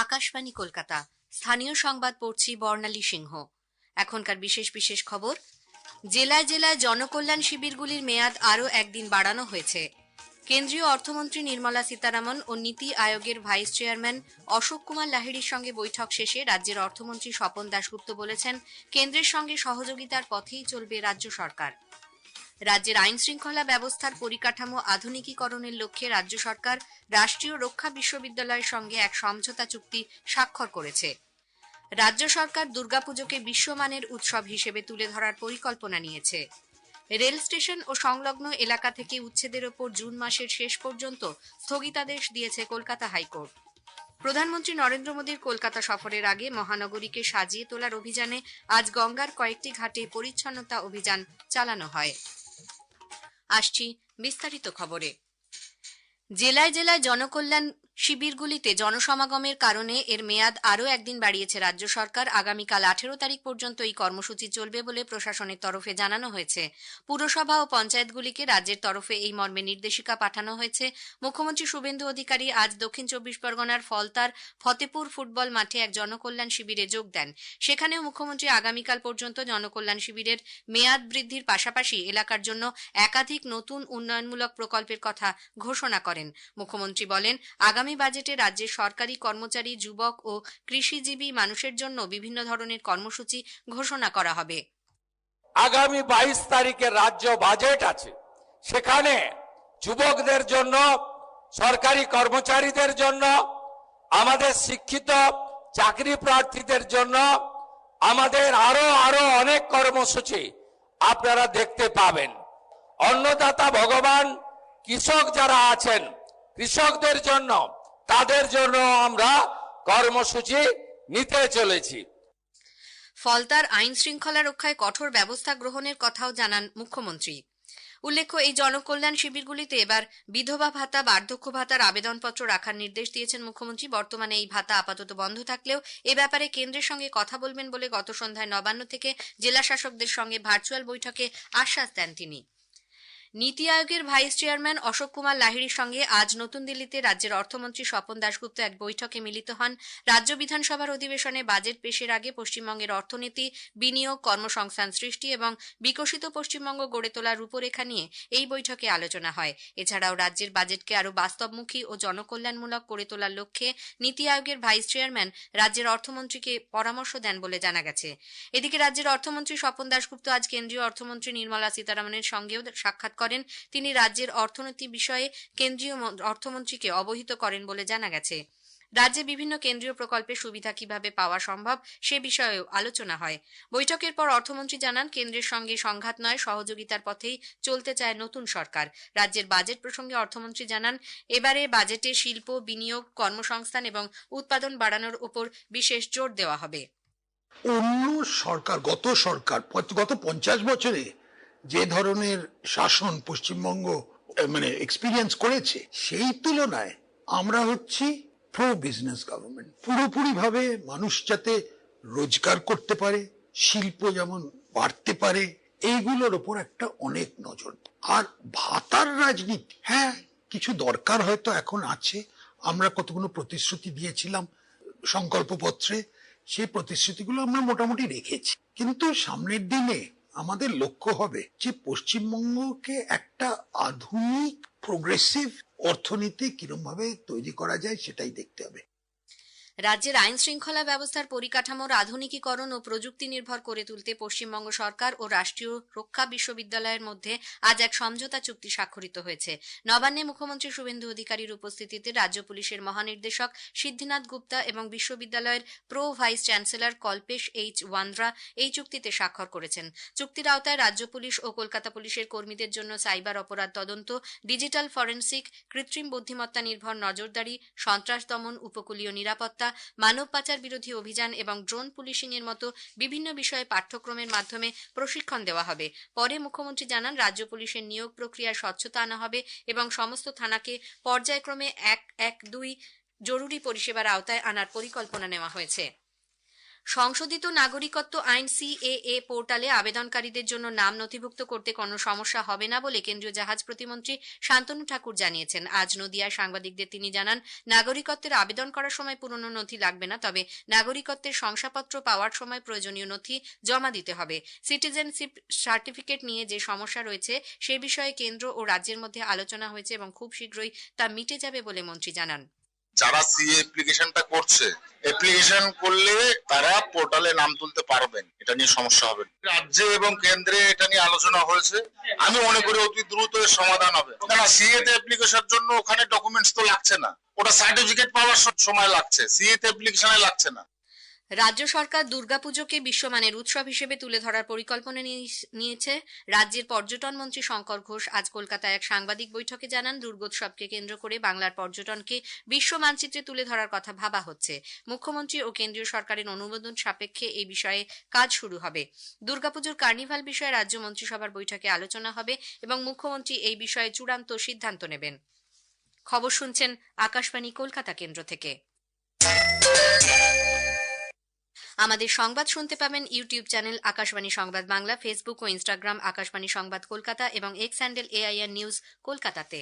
আকাশবাণী কলকাতা। স্থানীয় সংবাদ পড়ছি বর্ণালী সিংহ। এখনকার বিশেষ বিশেষ খবর। জেলায় জেলায় জনকল্যাণ শিবিরগুলির মেয়াদ আরও একদিন বাড়ানো হয়েছে। কেন্দ্রীয় অর্থমন্ত্রী নির্মলা সীতারামন ও নীতি আয়োগের ভাইস চেয়ারম্যান অশোক কুমার লাহিড়ির সঙ্গে বৈঠক শেষে রাজ্যের অর্থমন্ত্রী স্বপন দাশগুপ্ত বলেছেন, কেন্দ্রের সঙ্গে সহযোগিতার পথেই চলবে রাজ্য সরকার। রাজ্যের আইন শৃঙ্খলা ব্যবস্থার পরিকাঠামো আধুনিকীকরণের লক্ষ্যে রাজ্য সরকার রাষ্ট্রীয় রক্ষা বিশ্ববিদ্যালয়ের সঙ্গে এক সমঝোতা চুক্তি স্বাক্ষর করেছে। রাজ্য সরকার দুর্গাপুজোকে বিশ্বমানের উৎসব হিসেবে তুলে ধরার পরিকল্পনা নিয়েছে। রেল স্টেশন ও সংলগ্ন এলাকা থেকে উচ্ছেদের ওপর জুন মাসের শেষ পর্যন্ত স্থগিতাদেশ দিয়েছে কলকাতা হাইকোর্ট। প্রধানমন্ত্রী নরেন্দ্র মোদীর কলকাতা সফরের আগে মহানগরীকে সাজিয়ে তোলার অভিযানে আজ গঙ্গার কয়েকটি ঘাটে পরিচ্ছন্নতা অভিযান চালানো হয়। আসছি বিস্তারিত খবরে। জেলায় জেলায় জনকল্যাণ শিবিরগুলিতে জনসমাগমের কারণে এর মেয়াদ আরও একদিন বাড়িয়েছে রাজ্য সরকার। আগামীকাল 18 তারিখ পর্যন্ত এই কর্মসূচি চলবে বলে প্রশাসনের তরফে জানানো হয়েছে। পুরসভা ও পঞ্চায়েতগুলিকে রাজ্যের তরফে এই মর্মে নির্দেশিকা পাঠানো হয়েছে। মুখ্যমন্ত্রী শুভেন্দু অধিকারী আজ দক্ষিণ 24 পরগনার ফলতার ফতেপুর ফুটবল মাঠে এক জনকল্যাণ শিবিরে যোগ দেন। সেখানেও মুখ্যমন্ত্রী আগামীকাল পর্যন্ত জনকল্যাণ শিবিরের মেয়াদ বৃদ্ধির পাশাপাশি এলাকার জন্য একাধিক নতুন উন্নয়নমূলক প্রকল্পের কথা ঘোষণা করেন। মুখ্যমন্ত্রী বলেন, আগামী বাজেটে রাজ্যের সরকারি কর্মচারী, যুবক ও কৃষিজীবী মানুষের জন্য বিভিন্ন ধরনের কর্মসূচি ঘোষণা করা হবে। আগামী 22 তারিখে রাজ্য বাজেট আছে, সেখানে যুবকদের জন্য, সরকারি কর্মচারীদের জন্য, আমাদের শিক্ষিত চাকরি প্রার্থীদের জন্য আমাদের আরো অনেক কর্মসূচি আপনারা দেখতে পাবেন। অন্নদাতা ভগবান, কৃষক যারা আছেন, কৃষকদের জন্য, তাদের জন্য আমরা কর্মসূচি নিতে চলেছি। ফলতার আইন শৃঙ্খলা রক্ষায় কঠোর ব্যবস্থা গ্রহণের কথাও জানান মুখ্যমন্ত্রী। উল্লেখ্য, এই জনকল্যাণ শিবিরগুলিতে এবার বিধবা ভাতা, বার্ধক্য ভাতার আবেদনপত্র রাখার নির্দেশ দিয়েছেন মুখ্যমন্ত্রী। বর্তমানে এই ভাতা আপাতত বন্ধ থাকলেও এ ব্যাপারে কেন্দ্রের সঙ্গে কথা বলবেন বলে গত সন্ধ্যায় নবান্ন থেকে জেলা শাসকদের সঙ্গে ভার্চুয়াল বৈঠকে আশ্বাস দেন তিনি। নীতি আয়োগের ভাইস চেয়ারম্যান অশোক কুমার লাহিড়ির সঙ্গে আজ নতুন দিল্লিতে রাজ্যের অর্থমন্ত্রী স্বপন দাশগুপ্ত এক বৈঠকে মিলিত হন। রাজ্য বিধানসভার অধিবেশনে বাজেট পেশের আগে পশ্চিমবঙ্গের অর্থনীতি, বিনিয়োগ, কর্মসংস্থান সৃষ্টি এবং বিকশিত পশ্চিমবঙ্গ গড়ে তোলার রূপরেখা নিয়ে এই বৈঠকে আলোচনা হয়। এছাড়াও রাজ্যের বাজেটকে আরও বাস্তবমুখী ও জনকল্যাণমূলক করে তোলার লক্ষ্যে নীতি আয়োগের ভাইস চেয়ারম্যান রাজ্যের অর্থমন্ত্রীকে পরামর্শ দেন বলে জানা গেছে। এদিকে রাজ্যের অর্থমন্ত্রী স্বপন দাশগুপ্ত আজ কেন্দ্রীয় অর্থমন্ত্রী নির্মলা সীতারামনের সঙ্গেও সাক্ষাৎ করেন। তিনি রাজ্যের অর্থনীতি বিষয়ে কেন্দ্রীয় অর্থমন্ত্রীকে অবহিত করেন বলে জানা গেছে। রাজ্যে বিভিন্ন কেন্দ্রীয় প্রকল্পের সুবিধা কিভাবে পাওয়া সম্ভব সে বিষয়েও আলোচনা হয়। বৈঠকের পর অর্থমন্ত্রী জানান, কেন্দ্রের সঙ্গে সংঘাত নয়, সহযোগিতার পথেই চলতে চায় নতুন সরকার। রাজ্যের বাজেট প্রসঙ্গে অর্থমন্ত্রী জানান, এবারে বাজেটে শিল্প, বিনিয়োগ, কর্মসংস্থান এবং উৎপাদন বাড়ানোর উপর বিশেষ জোর দেওয়া হবে। অন্য সরকার, গত 50 বছরে যে ধরনের শাসন পশ্চিমবঙ্গ এক্সপিরিয়েন্স করেছে, সেই তুলনায় আমরা হচ্ছি প্রো বিজনেস গভর্নমেন্ট। পুরোপুরি ভাবে মানুষ যাতে রোজগার করতে পারে, শিল্প যেমন বাড়তে পারে, এইগুলোর ওপর একটা অনেক নজর। আর ভাতার রাজনীতি, হ্যাঁ কিছু দরকার হয়তো এখন আছে। আমরা কতগুলো প্রতিশ্রুতি দিয়েছিলাম সংকল্পপত্রে, সেই প্রতিশ্রুতিগুলো আমরা মোটামুটি রেখেছি, কিন্তু সামনের দিনে আমাদের লক্ষ্য হবে যে পশ্চিমবঙ্গকে একটা আধুনিক প্রোগ্রেসিভ অর্থনীতি কিরকম ভাবে তৈরি করা যায় সেটাই দেখতে হবে। রাজ্যের আইন শৃঙ্খলা ব্যবস্থার পরিকাঠামোর আধুনিকীকরণ ও প্রযুক্তি নির্ভর করে তুলতে পশ্চিমবঙ্গ সরকার ও রাষ্ট্রীয় রক্ষা বিশ্ববিদ্যালয়ের মধ্যে আজ এক সমঝোতা চুক্তি স্বাক্ষরিত হয়েছে। নবান্নে মুখ্যমন্ত্রী শুভেন্দু অধিকারীর উপস্থিতিতে রাজ্য পুলিশের মহানির্দেশক সিদ্ধিনাথ গুপ্তা এবং বিশ্ববিদ্যালয়ের pro vice chancellor Kalpesh H Wandra এই চুক্তিতে স্বাক্ষর করেছেন। চুক্তির আওতায় রাজ্য পুলিশ ও কলকাতা পুলিশের কর্মীদের জন্য সাইবার অপরাধ তদন্ত, ডিজিটাল ফরেনসিক, কৃত্রিম বুদ্ধিমত্তা নির্ভর নজরদারি, সন্ত্রাস দমন, উপকূলীয় নিরাপত্তা, মানব পাচার বিরোধী অভিযান এবং ড্রোন পুলিশিং এর মতো বিভিন্ন বিষয়ে পাঠ্যক্রমের মাধ্যমে প্রশিক্ষণ দেওয়া হবে। পরে মুখ্যমন্ত্রী জানান, রাজ্য পুলিশের নিয়োগ প্রক্রিয়ায় স্বচ্ছতা আনা হবে এবং সমস্ত থানাকে পর্যায়ক্রমে 112 জরুরি পরিষেবার আওতায় আনার পরিকল্পনা নেওয়া হয়েছে। সংশোধিত নাগরিকত্ব আইন সিএএ পোর্টালে আবেদনকারীদের জন্য নাম নথিভুক্ত করতে কোনো সমস্যা হবে না বলে কেন্দ্রীয় জাহাজ প্রতিমন্ত্রী শান্তনু ঠাকুর জানিয়েছেন। আজ নদিয়ায় সাংবাদিকদের তিনি জানান, নাগরিকত্বের আবেদন করার সময় পুরনো নথি লাগবে না, তবে নাগরিকত্বের শংসাপত্র পাওয়ার সময় প্রয়োজনীয় নথি জমা দিতে হবে। সিটিজেনশিপ সার্টিফিকেট নিয়ে যে সমস্যা রয়েছে সে বিষয়ে কেন্দ্র ও রাজ্যের মধ্যে আলোচনা হয়েছে এবং খুব শীঘ্রই তা মিটে যাবে বলে মন্ত্রী জানান। যারা সিএ অ্যাপ্লিকেশনটা করছে, অ্যাপ্লিকেশন করলে তারা পোর্টালে নাম তুলতে পারবেন, এটা নিয়ে সমস্যা হবে না। রাজ্যে এবং কেন্দ্রে এটা নিয়ে আলোচনা হয়েছে, আমি মনে করি অতি দ্রুত এর সমাধান হবে। না, সিএ তে অ্যাপ্লিকেশনের জন্য ওখানে ডকুমেন্টস তো লাগছে না, ওটা সার্টিফিকেট পাওয়ার সময় লাগছে, সিএ তে অ্যাপ্লিকেশনে লাগছে না। রাজ্য সরকার দুর্গাপুজোকে বিশ্বমানের উৎসব হিসেবে তুলে ধরার পরিকল্পনা নিয়েছে। রাজ্যের পর্যটন মন্ত্রী শঙ্কর ঘোষ আজ কলকাতায় এক সাংবাদিক বৈঠকে জানান, দুর্গোৎসবকে কেন্দ্র করে বাংলার পর্যটনকে বিশ্ব মানচিত্রে তুলে ধরার কথা ভাবা হচ্ছে। মুখ্যমন্ত্রী ও কেন্দ্রীয় সরকারের অনুমোদন সাপেক্ষে এই বিষয়ে কাজ শুরু হবে। দুর্গাপুজোর কার্নিভাল বিষয়ে রাজ্য মন্ত্রিসভার বৈঠকে আলোচনা হবে এবং মুখ্যমন্ত্রী এই বিষয়ে চূড়ান্ত সিদ্ধান্ত নেবেন। খবর শুনছেন আকাশবাণী কলকাতা কেন্দ্র থেকে। আমাদের সংবাদ শুনতে পাবেন ইউটিউব চ্যানেল আকাশবাণী সংবাদ বাংলা, ফেসবুক ও ইনস্টাগ্রাম আকাশবাণী সংবাদ কলকাতা এবং এক্স হ্যান্ডেল AIR নিউজ কলকাতাতে।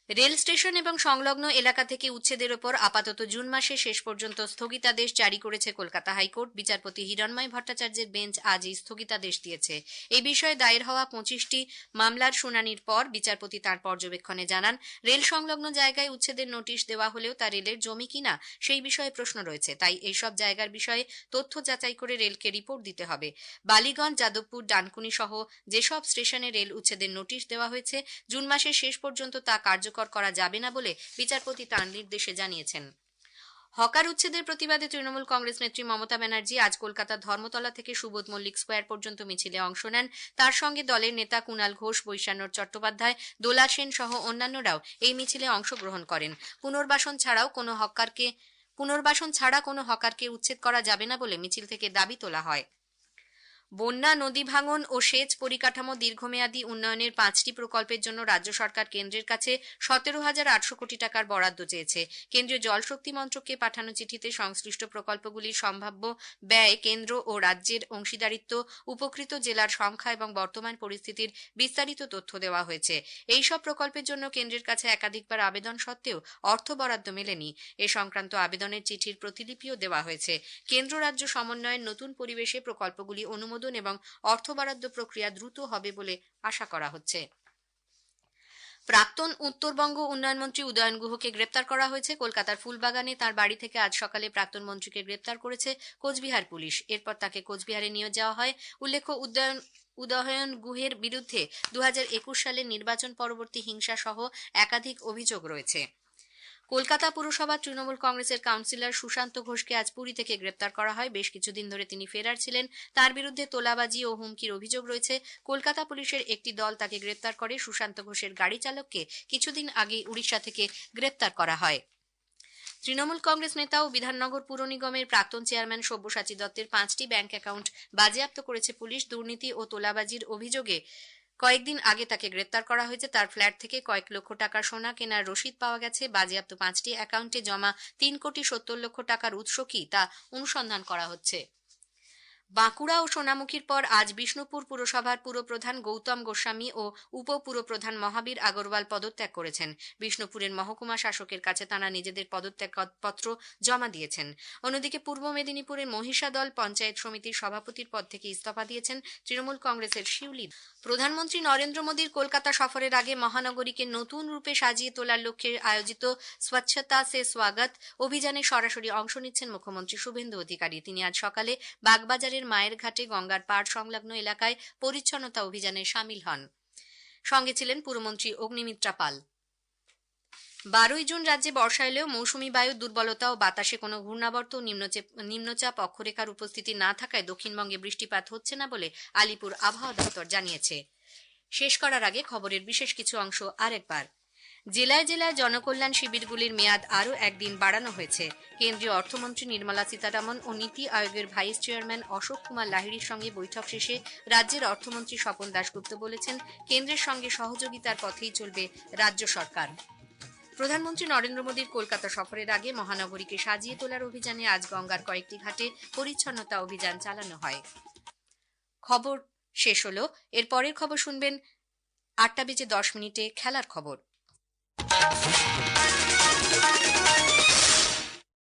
রেল স্টেশন এবং সংলগ্ন এলাকা থেকে উচ্ছেদের ওপর আপাতত জুন মাসে শেষ পর্যন্ত স্থগিতাদেশ জারি করেছে কলকাতা হাইকোর্ট। বিচারপতি হিরণময় ভট্টাচার্যের বেঞ্চ আজ এই স্থগিতাদেশ দিয়েছে। এই বিষয়ে দায়ের হওয়া 25টি মামলার শুনানির পর বিচারপতি তাঁর পর্যবেক্ষণে জানান, রেল সংলগ্ন জায়গায় উচ্ছেদের নোটিশ দেওয়া হলেও তা রেলের জমি কিনা সেই বিষয়ে প্রশ্ন রয়েছে, তাই এইসব জায়গার বিষয়ে তথ্য যাচাই করে রেলকে রিপোর্ট দিতে হবে। বালিগঞ্জ, যাদবপুর, ডানকুনি সহ যেসব স্টেশনে রেল উচ্ছেদের নোটিশ দেওয়া হয়েছে, জুন মাসের শেষ পর্যন্ত তা কার্যকর করা যাবে না বলে বিচারপতি তাঁর নির্দেশে জানিয়েছেন। হকার উচ্ছেদের প্রতিবাদে তৃণমূল কংগ্রেস নেত্রী মমতা ব্যানার্জি আজ কলকাতার ধর্মতলা থেকে সুবোধ মল্লিক স্কোয়ার পর্যন্ত মিছিলে অংশ নেন। তার সঙ্গে দলের নেতা কুণাল ঘোষ, বৈশানর চট্টোপাধ্যায়, দোলা সেন সহ অন্যান্যরাও এই মিছিলে অংশগ্রহণ করেন। পুনর্বাসন ছাড়া কোনো হকারকে উচ্ছেদ করা যাবে না বলে মিছিল থেকে দাবি তোলা হয়। বন্যা, নদী ভাঙন ও সেচ পরিকাঠামো দীর্ঘমেয়াদী উন্নয়নের 5টি প্রকল্পের জন্য রাজ্য সরকার কেন্দ্রের কাছে 17,800 কোটি টাকার বরাদ্দ চেয়েছে। কেন্দ্রীয় জলশক্তি মন্ত্রককে পাঠানো চিঠিতে সংশ্লিষ্ট প্রকল্পগুলির সম্ভাব্য ব্যয়, কেন্দ্র ও রাজ্যের অংশীদারিত্ব, উপকৃত জেলার সংখ্যা এবং বর্তমান পরিস্থিতির বিস্তারিত তথ্য দেওয়া হয়েছে। এই সব প্রকল্পের জন্য কেন্দ্রের কাছে একাধিকবার আবেদন সত্ত্বেও অর্থ বরাদ্দ মেলেনি। এ সংক্রান্ত আবেদনের চিঠির প্রতিলিপিও দেওয়া হয়েছে। কেন্দ্র রাজ্য সমন্বয়ের নতুন পরিবেশে প্রকল্পগুলি অনুমোদন এবং অর্থ বরাদ্দ প্রক্রিয়া দ্রুত হবে বলে আশা করা হচ্ছে। প্রাক্তন উত্তরবঙ্গ উন্নয়ন মন্ত্রী উদয়ন গুহকে গ্রেপ্তার করা হয়েছে। কলকাতার ফুলবাগানে তাঁর বাড়ি থেকে আজ সকালে প্রাক্তন মন্ত্রীকে গ্রেপ্তার করেছে কোচবিহার পুলিশ। এরপর তাকে কোচবিহারে নিয়ে যাওয়া হয়। উল্লেখ্য, উদয়ন গুহের বিরুদ্ধে 2021 সালের নির্বাচন পরবর্তী হিংসা সহ একাধিক অভিযোগ রয়েছে। কলকাতা পুরসভার তৃণমূল কংগ্রেসের কাউন্সিলর সুশান্ত ঘোষকে আজ পুরী থেকে গ্রেপ্তার করা হয়। বেশ কিছুদিন ধরে তিনি ফেরার ছিলেন। তার বিরুদ্ধে তোলাবাজি ও হুমকির অভিযোগ রয়েছে। কলকাতা পুলিশের একটি দল তাকে গ্রেপ্তার করে। সুশান্ত ঘোষের গাড়ি চালককে কিছুদিন আগে উড়িষ্যা থেকে গ্রেপ্তার করা হয়। তৃণমূল কংগ্রেস নেতা ও বিধাননগর পুর নিগমের প্রাক্তন চেয়ারম্যান সব্যসাচী দত্তের 5টি ব্যাংক অ্যাকাউন্ট বাজেয়াপ্ত করেছে পুলিশ। দুর্নীতি ও তোলাবাজির অভিযোগে কয়েকদিন আগে তাকে গ্রেপ্তার করা হয়েছে। তার ফ্ল্যাট থেকে কয়েক লক্ষ টাকা সোনা কেনার রসিদ পাওয়া গেছে। বাজেয়াপ্ত 5টি অ্যাকাউন্টে জমা 3,70,00,000 টাকার উৎস কি তা অনুসন্ধান করা হচ্ছে। বাঁকুড়া ও সোনামুখীর পর আজ বিষ্ণুপুর পুরসভার পুরপ্রধান গৌতম গোস্বামী ও উপপুরপ্রধান মহাবীর আগরওয়াল পদত্যাগ করেছেন। বিষ্ণুপুরের মহকুমা শাসকের কাছে তাঁরা নিজেদের পদত্যাগপত্র জমা দিয়েছেন। অন্যদিকে পূর্ব মেদিনীপুরের মহিষাদল পঞ্চায়েত সমিতির সভাপতির পদ থেকে ইস্তফা দিয়েছেন তৃণমূল কংগ্রেসের শিউলি। প্রধানমন্ত্রী নরেন্দ্র মোদীর কলকাতা সফরের আগে মহানগরীকে নতুন রূপে সাজিয়ে তোলার লক্ষ্যে আয়োজিত স্বচ্ছতা সে স্বাগত অভিযানে সরাসরি অংশ নিচ্ছেন মুখ্যমন্ত্রী শুভেন্দু অধিকারী। তিনি আজ সকালে বাগবাজারের মায়ের ঘাটে গঙ্গার পাড় সংলগ্ন এলাকায় পরিচ্ছন্নতা অভিযানে সামিল হন। সঙ্গে ছিলেন পুরমন্ত্রী অগ্নিমিত্রা পাল। 12 জুন রাজ্যে বর্ষা এলেও মৌসুমী বায়ুর দুর্বলতা ও বাতাসে কোনো ঘূর্ণাবর্ত ও নিম্নচাপ অক্ষরেখার উপস্থিতি না থাকায় দক্ষিণবঙ্গে বৃষ্টিপাত হচ্ছে না বলে আলিপুর আবহাওয়া দপ্তর জানিয়েছে। শেষ করার আগে খবরের বিশেষ কিছু অংশ আরেকবার। জেলায় জেলায় জনকল্যাণ শিবিরগুলির মেয়াদ আরও একদিন বাড়ানো হয়েছে। কেন্দ্রীয় অর্থমন্ত্রী নির্মলা সীতারামন ও নীতি আয়োগের ভাইস চেয়ারম্যান অশোক কুমার লাহিড়ির সঙ্গে বৈঠক শেষে রাজ্যের অর্থমন্ত্রী স্বপন দাশগুপ্ত বলেছেন, কেন্দ্রের সঙ্গে সহযোগিতার পথেই চলবে রাজ্য সরকার। প্রধানমন্ত্রী নরেন্দ্র মোদীর কলকাতা সফরের আগে মহানগরীকে সাজিয়ে তোলার অভিযানে আজ গঙ্গার কয়েকটি ঘাটে পরিচ্ছন্নতা অভিযান চালানো হয়। খবর শেষ হলো। এর পরের খবর শুনবেন 8:10 খেলার খবর।